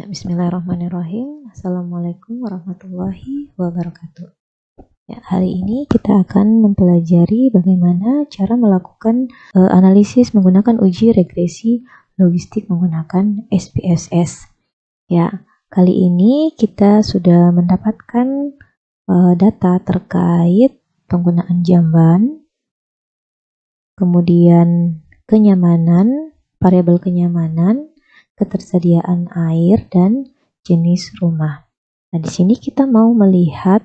Bismillahirrahmanirrahim. Assalamualaikum warahmatullahi wabarakatuh. Ya, hari ini kita akan mempelajari bagaimana cara melakukan analisis menggunakan uji regresi logistik menggunakan SPSS. Ya, kali ini kita sudah mendapatkan data terkait penggunaan jamban, kemudian kenyamanan, variabel kenyamanan, ketersediaan air, dan jenis rumah. Nah, di sini kita mau melihat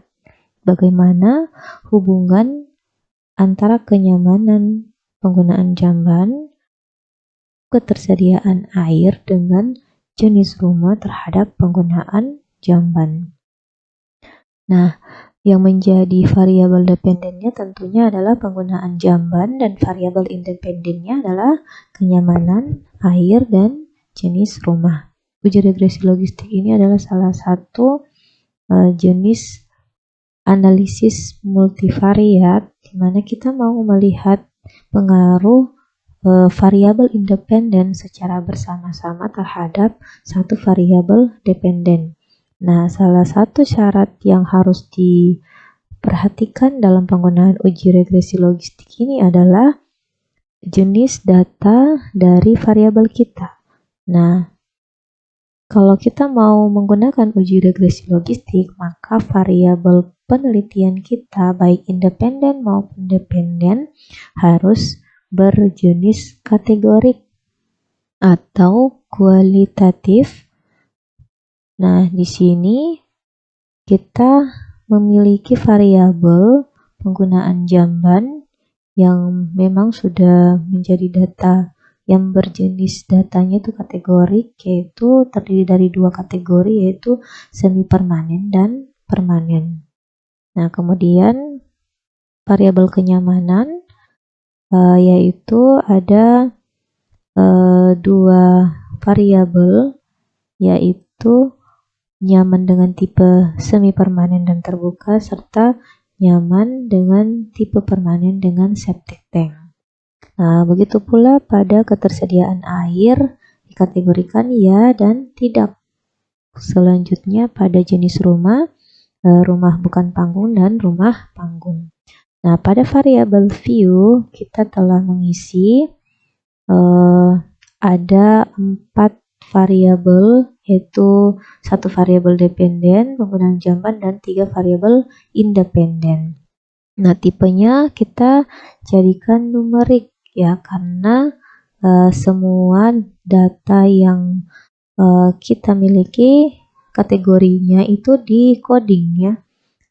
bagaimana hubungan antara kenyamanan penggunaan jamban, ketersediaan air, dengan jenis rumah terhadap penggunaan jamban. Nah, yang menjadi variabel dependennya tentunya adalah penggunaan jamban, dan variabel independennya adalah kenyamanan, air, dan jenis rumah. Uji regresi logistik ini adalah salah satu jenis analisis multivariat di mana kita mau melihat pengaruh variabel independen secara bersama-sama terhadap satu variabel dependen. Nah, salah satu syarat yang harus diperhatikan dalam penggunaan uji regresi logistik ini adalah jenis data dari variabel kita. Nah, kalau kita mau menggunakan uji regresi logistik, maka variabel penelitian kita, baik independen maupun dependen, harus berjenis kategorik atau kualitatif. Nah, di sini kita memiliki variabel penggunaan jamban yang memang sudah menjadi data yang berjenis datanya itu kategorik, yaitu terdiri dari dua kategori, yaitu semi permanen dan permanen. Nah, kemudian variabel kenyamanan yaitu ada dua variabel, yaitu nyaman dengan tipe semi permanen dan terbuka, serta nyaman dengan tipe permanen dengan septic tank. Nah, begitu pula pada ketersediaan air dikategorikan ya dan tidak. Selanjutnya pada jenis rumah, rumah bukan panggung dan rumah panggung. Nah, pada variabel view kita telah mengisi ada 4 variabel, yaitu 1 variabel dependen penggunaan jamban dan 3 variabel independen. Nah, tipenya kita jadikan numerik ya, karena semua data yang kita miliki kategorinya itu di coding ya.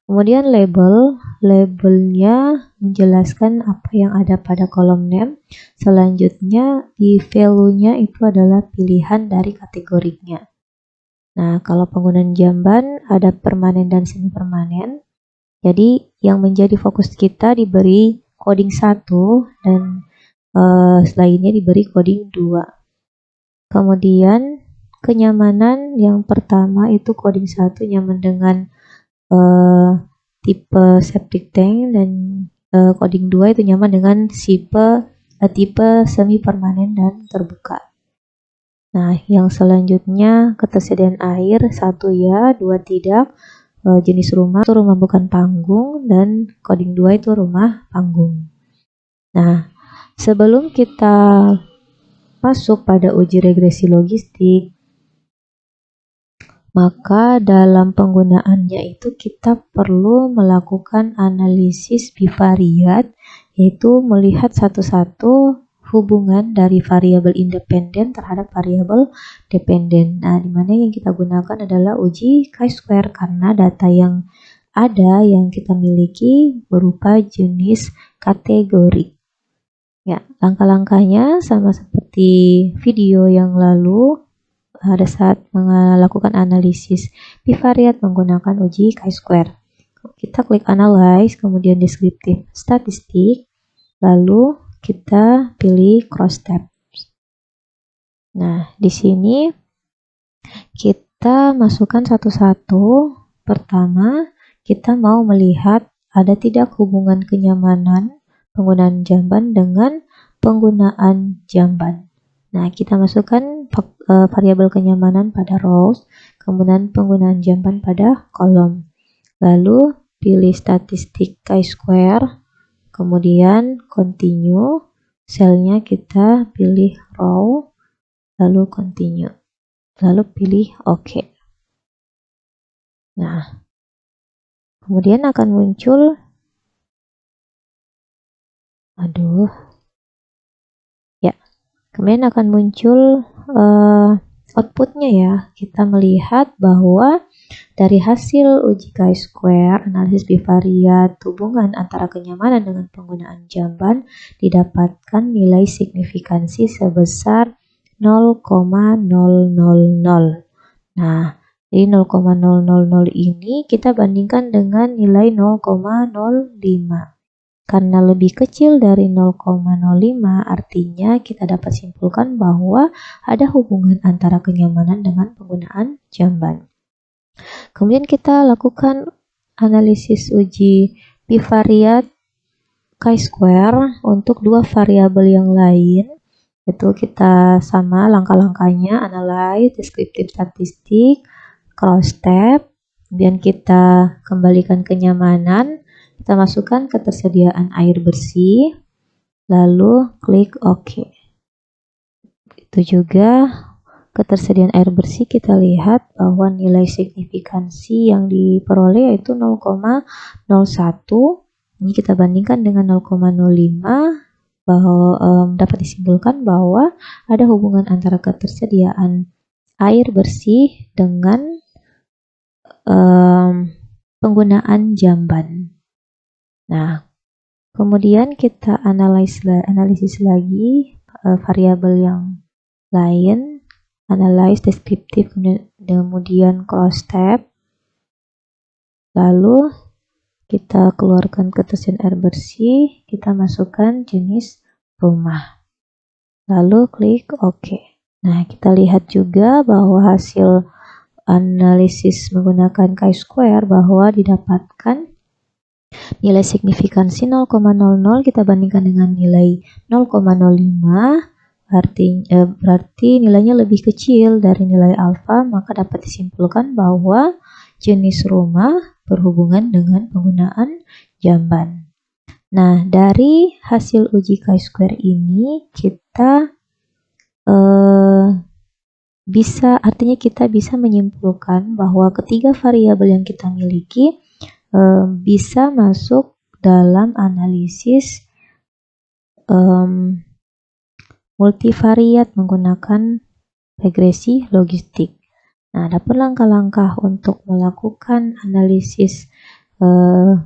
Kemudian labelnya menjelaskan apa yang ada pada kolom name. Selanjutnya di value-nya itu adalah pilihan dari kategorinya. Nah, kalau penggunaan jamban ada permanen dan semi permanen. Jadi yang menjadi fokus kita diberi coding 1 dan lainnya diberi coding 2. Kemudian kenyamanan yang pertama itu coding 1 nyaman dengan tipe septic tank, dan coding 2 itu nyaman dengan tipe semi permanen dan terbuka. Nah, yang selanjutnya ketersediaan air 1 ya, 2 tidak. Jenis rumah itu rumah bukan panggung, dan coding 2 itu rumah panggung. Nah, sebelum kita masuk pada uji regresi logistik, maka dalam penggunaannya itu kita perlu melakukan analisis bivariat, yaitu melihat satu-satu hubungan dari variabel independen terhadap variabel dependen. Nah, di mana yang kita gunakan adalah uji chi-square karena data yang ada yang kita miliki berupa jenis kategori. Ya, langkah-langkahnya sama seperti video yang lalu pada saat melakukan analisis bivariat menggunakan uji chi-square. Kita klik analyze, kemudian deskriptif statistik, lalu kita pilih cross tab. Nah, di sini kita masukkan satu-satu. Pertama, kita mau melihat ada tidak hubungan kenyamanan penggunaan jamban dengan penggunaan jamban. Nah, kita masukkan variabel kenyamanan pada rows, kemudian penggunaan jamban pada kolom. Lalu pilih statistik chi-square, kemudian continue, selnya kita pilih row, lalu continue, lalu pilih OK. Nah, kemudian akan muncul, kemudian akan muncul outputnya ya. Kita melihat bahwa dari hasil uji chi-square, analisis bivariat, hubungan antara kenyamanan dengan penggunaan jamban didapatkan nilai signifikansi sebesar 0,000. Nah, jadi 0,000 ini kita bandingkan dengan nilai 0,05. Karena lebih kecil dari 0,05, artinya kita dapat simpulkan bahwa ada hubungan antara kenyamanan dengan penggunaan jamban. Kemudian kita lakukan analisis uji bivariat chi-square untuk dua variabel yang lain. Itu kita sama langkah-langkahnya, analyze, descriptive statistik, cross step. Kemudian kita kembalikan kenyamanan. Kita masukkan ketersediaan air bersih, lalu klik OK. Itu juga ketersediaan air bersih, kita lihat bahwa nilai signifikansi yang diperoleh yaitu 0,01. Ini kita bandingkan dengan 0,05, bahwa dapat disimpulkan bahwa ada hubungan antara ketersediaan air bersih dengan penggunaan jamban. Nah, kemudian kita analisis lagi variabel yang lain, analyze, deskriptif, kemudian cross step. Lalu kita keluarkan ketersediaan air bersih, kita masukkan jenis rumah. Lalu klik OK. Nah, kita lihat juga bahwa hasil analisis menggunakan chi-square bahwa didapatkan nilai signifikansi 0,00 kita bandingkan dengan nilai 0,05, berarti nilainya lebih kecil dari nilai alfa, maka dapat disimpulkan bahwa jenis rumah berhubungan dengan penggunaan jamban. Nah, dari hasil uji chi-square ini kita artinya kita bisa menyimpulkan bahwa ketiga variabel yang kita miliki bisa masuk dalam analisis multivariat menggunakan regresi logistik. Nah, ada langkah-langkah untuk melakukan analisis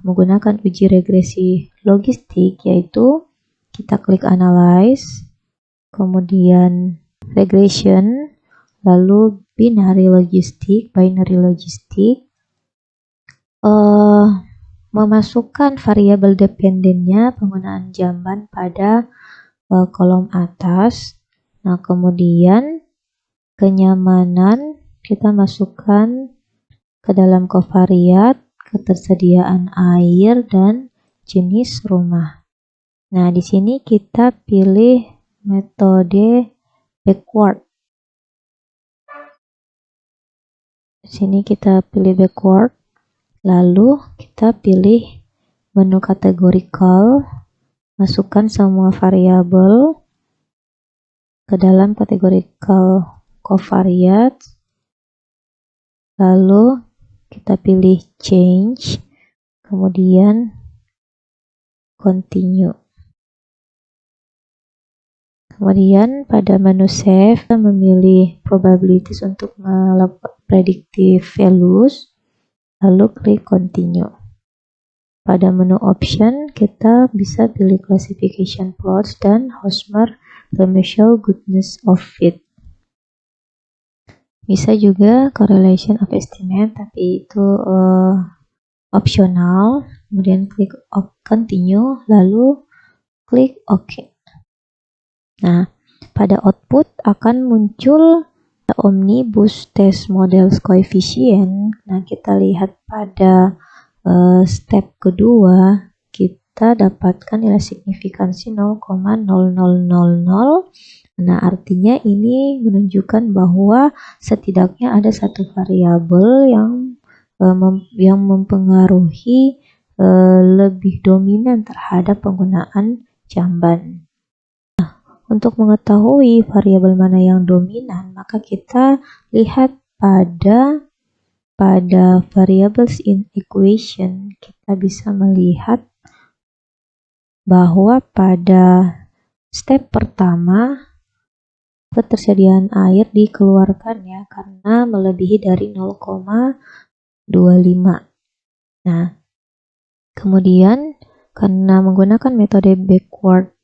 menggunakan uji regresi logistik, yaitu kita klik analyze, kemudian regression, lalu binary logistik, memasukkan variabel dependennya penggunaan jamban pada kolom atas. Nah, kemudian kenyamanan kita masukkan ke dalam kovariat, ketersediaan air, dan jenis rumah. Nah, di sini kita pilih metode backward. Di sini kita pilih backward. Lalu kita pilih menu categorical, masukkan semua variabel ke dalam categorical covariate, lalu kita pilih change, kemudian continue. Kemudian pada menu save, kita memilih probabilities untuk melakukan predictive values, lalu klik continue. Pada menu option, kita bisa pilih classification plots dan Hosmer Remedial Goodness of Fit. Bisa juga correlation of estimate, tapi itu opsional. Kemudian klik continue, lalu klik OK. Nah, pada output akan muncul omnibus test models coefficient. Nah, kita lihat pada step kedua, kita dapatkan nilai signifikansi 0,0000 Nah, artinya ini menunjukkan bahwa setidaknya ada satu variabel yang mempengaruhi lebih dominan terhadap penggunaan jamban. Nah, untuk mengetahui variabel mana yang dominan, maka kita lihat pada variables in equation. Kita bisa melihat bahwa pada step pertama ketersediaan air dikeluarkan ya karena melebihi dari 0,25. Nah, kemudian karena menggunakan metode backward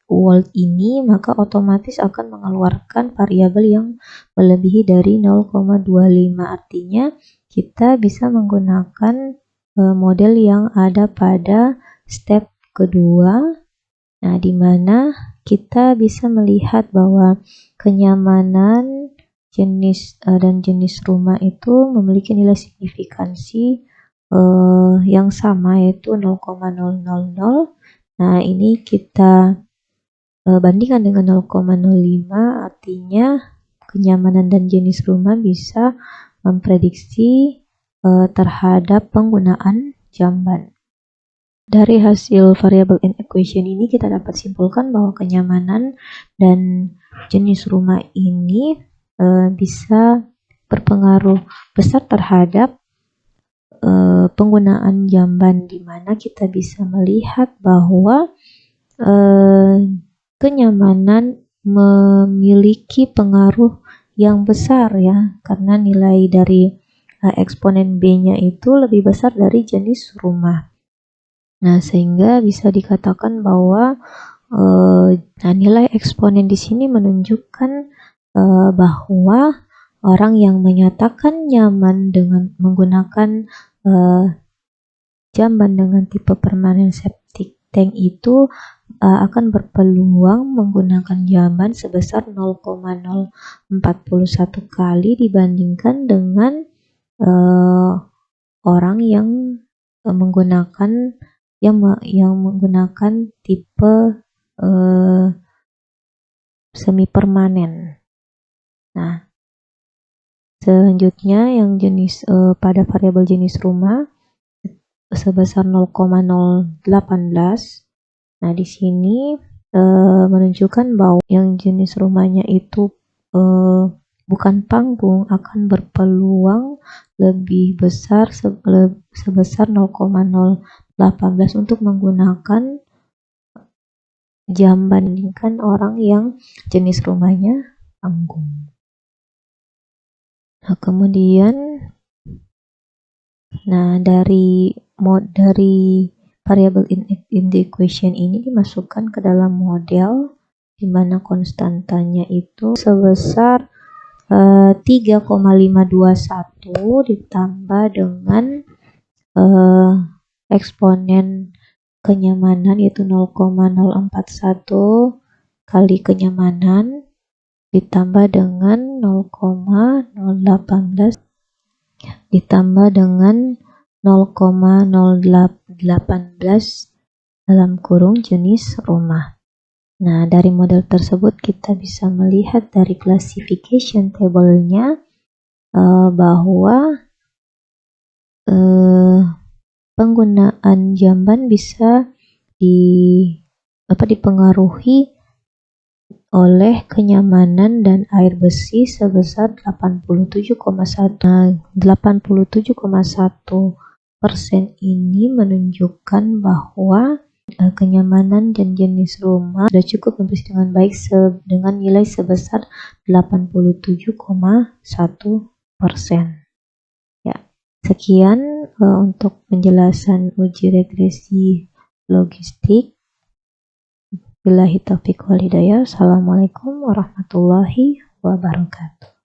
word ini, maka otomatis akan mengeluarkan variabel yang melebihi dari 0,25. Artinya kita bisa menggunakan model yang ada pada step kedua. Nah, di mana kita bisa melihat bahwa kenyamanan jenis dan jenis rumah itu memiliki nilai signifikansi yang sama, yaitu 0,000. Nah, ini kita bandingkan dengan 0,05, artinya kenyamanan dan jenis rumah bisa memprediksi terhadap penggunaan jamban. Dari hasil variable in equation ini kita dapat simpulkan bahwa kenyamanan dan jenis rumah ini bisa berpengaruh besar terhadap penggunaan jamban, di mana kita bisa melihat bahwa kenyamanan memiliki pengaruh yang besar ya, karena nilai dari eksponen B-nya itu lebih besar dari jenis rumah. Nah, sehingga bisa dikatakan bahwa nilai eksponen di sini menunjukkan bahwa orang yang menyatakan nyaman dengan menggunakan jamban dengan tipe permanen septic tank itu akan berpeluang menggunakan jamban sebesar 0,041 kali dibandingkan dengan orang yang menggunakan tipe semi permanen. Nah, selanjutnya yang jenis pada variabel jenis rumah sebesar 0,018. Nah, di sini menunjukkan bahwa yang jenis rumahnya itu bukan panggung akan berpeluang lebih besar sebesar 0,018 untuk menggunakan jamban dibandingkan orang yang jenis rumahnya panggung. Nah, kemudian dari variable in the equation ini dimasukkan ke dalam model di mana konstantanya itu sebesar 3,521 ditambah dengan eksponen kenyamanan yaitu 0,041 kali kenyamanan ditambah dengan 0,018 ditambah dengan 0,018 dalam kurung jenis rumah. Nah, dari model tersebut kita bisa melihat dari classification table-nya bahwa penggunaan jamban bisa dipengaruhi oleh kenyamanan dan air besi sebesar 87,1%. Ini menunjukkan bahwa kenyamanan dan jenis rumah sudah cukup membersih dengan baik dengan nilai sebesar 87,1%. Ya, sekian untuk penjelasan uji regresi logistik. Billahi taufiq wal hidayah. Assalamualaikum warahmatullahi wabarakatuh.